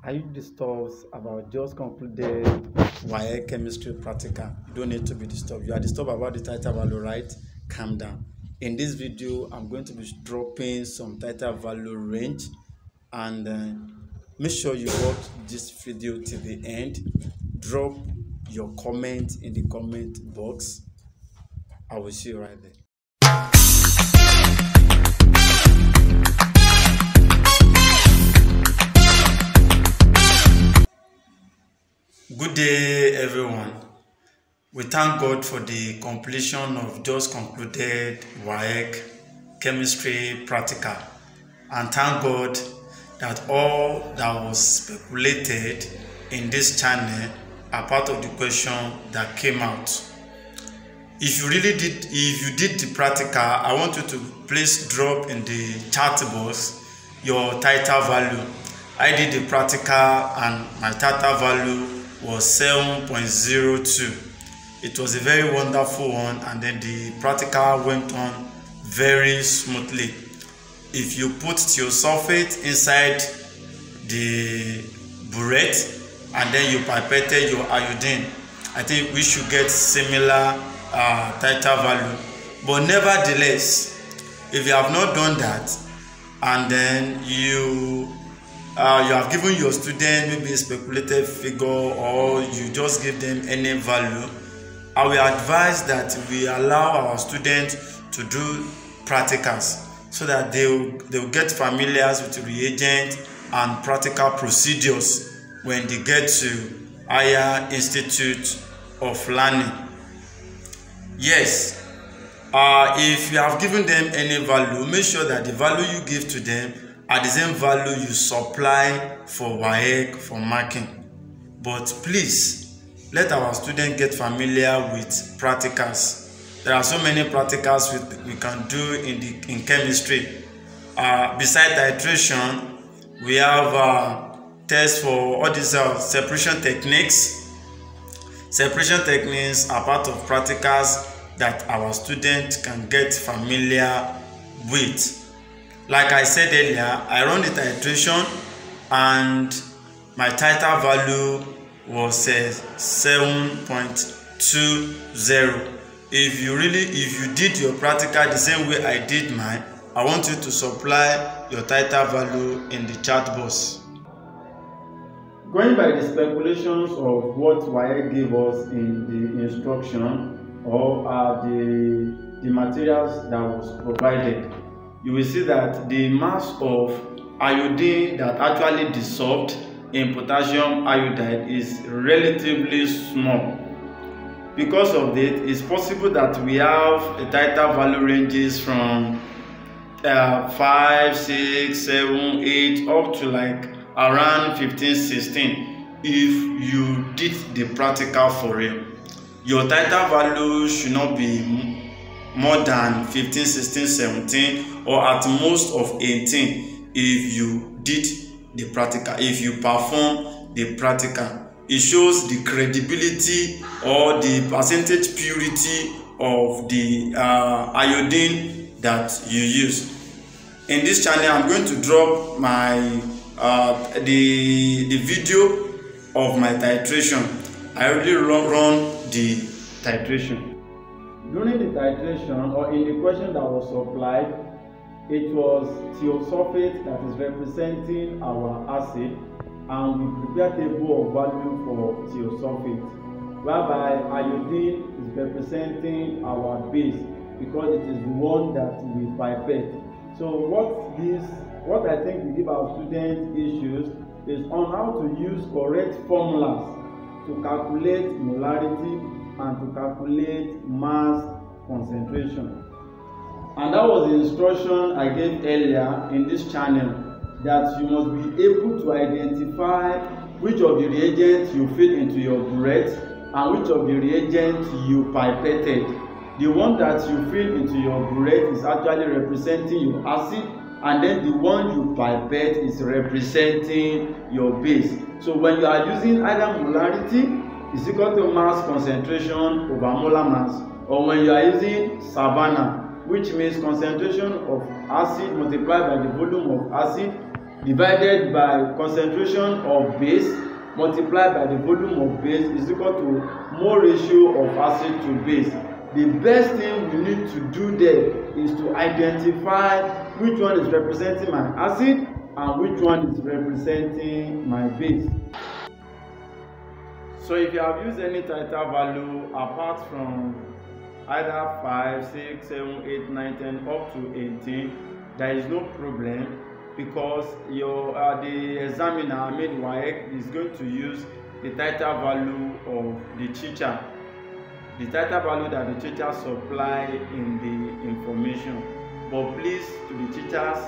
Are you disturbed about just concluded Waec chemistry practical? You don't need to be disturbed. You are disturbed about the title value, right? Calm down. In this video, I'm going to be dropping some title value range, and make sure you watch this video till the end. Drop your comment in the comment box. I will see you right there. Good day, everyone. We thank God for the completion of just concluded Waec chemistry practical, and thank God that all that was speculated in this channel are part of the question that came out. If you did the practical, I want you to please drop in the chat box your title value. I did the practical and my title value was 7.02. It was a very wonderful one, and then the practical went on very smoothly. If you put thiosulfate inside the burette and then you pipetted your iodine, I think we should get similar title value. But nevertheless, if you have not done that, and then you have given your student maybe a speculated figure, or you just give them any value, I will advise that we allow our students to do practicals so that they will get familiar with reagent and practical procedures when they get to higher institute of learning. Yes, if you have given them any value, make sure that the value you give to them are the same value you supply for Waec for marking. But please, let our students get familiar with practicals. There are so many practicals we can do in chemistry. Besides titration, we have tests for all these separation techniques. Separation techniques are part of practicals that our students can get familiar with. Like I said earlier, I run the titration and my title value was 7.20. If you did your practical the same way I did mine, I want you to supply your title value in the chat box. Going by the speculations of what Waec gave us in the instruction or the materials that was provided, you will see that the mass of iodine that actually dissolved in potassium iodide is relatively small. Because of that, it's possible that we have a title value ranges from 5, 6, 7, 8 up to like around 15, 16 if you did the practical for real. Your title value should not be more than 15, 16, 17, or at most of 18 if you did the practical, if you perform the practical. It shows the credibility or the percentage purity of the iodine that you use. In this channel, I'm going to drop my the video of my titration. I already run the titration. During the titration, or in the question that was supplied, it was thiosulfate that is representing our acid, and we prepared a table of value for thiosulfate, whereby iodine is representing our base because it is the one that we pipette. So what I think we give our students issues is on how to use correct formulas to calculate molarity and to calculate mass concentration. And that was the instruction I gave earlier in this channel, that you must be able to identify which of the reagents you feed into your burette and which of the reagents you pipetted. The one that you feed into your burette is actually representing your acid, and then the one you pipette is representing your base. So when you are using either molarity is equal to mass concentration over molar mass, or when you are using Savannah, which means concentration of acid multiplied by the volume of acid divided by concentration of base multiplied by the volume of base is equal to mole ratio of acid to base. The best thing we need to do there is to identify which one is representing my acid and which one is representing my base. So if you have used any Titre value apart from either 5, 6, 7, 8, 9, 10 up to 18, there is no problem, because the examiner, Waec, is going to use the Titre value of the teacher, the Titre value that the teacher supply in the information. But please, to the teachers,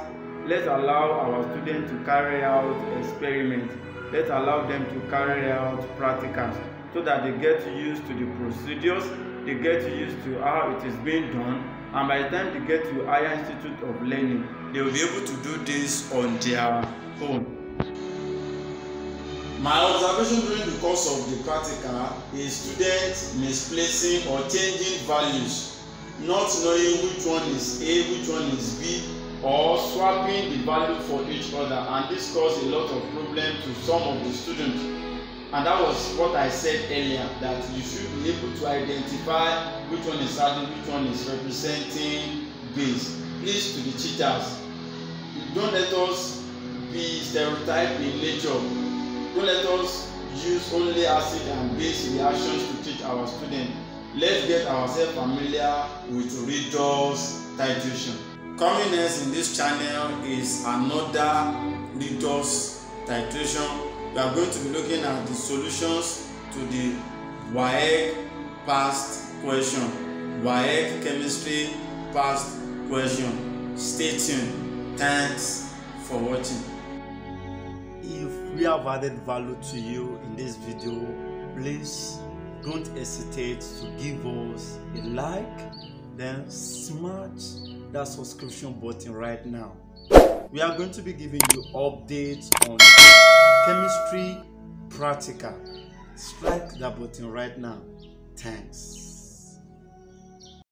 let's allow our students to carry out experiments. Let's allow them to carry out practicals so that they get used to the procedures, they get used to how it is being done, and by the time they get to higher institute of learning, they will be able to do this on their own. My observation during the course of the practical is students misplacing or changing values, not knowing which one is A, which one is B, or swapping the value for each other, and this caused a lot of problem to some of the students. And that was what I said earlier, that you should be able to identify which one is adding, which one is representing base. Please, to the teachers, don't let us be stereotyped in nature. Don't let us use only acid and base reactions to teach our students. Let's get ourselves familiar with redox titration. Coming next in this channel is another redox titration. We are going to be looking at the solutions to the Waec past question, Waec chemistry past question. Stay tuned. Thanks for watching. If we have added value to you in this video, please don't hesitate to give us a like, then smash that subscription button right now. We are going to be giving you updates on chemistry practical. Strike that button right now. Thanks.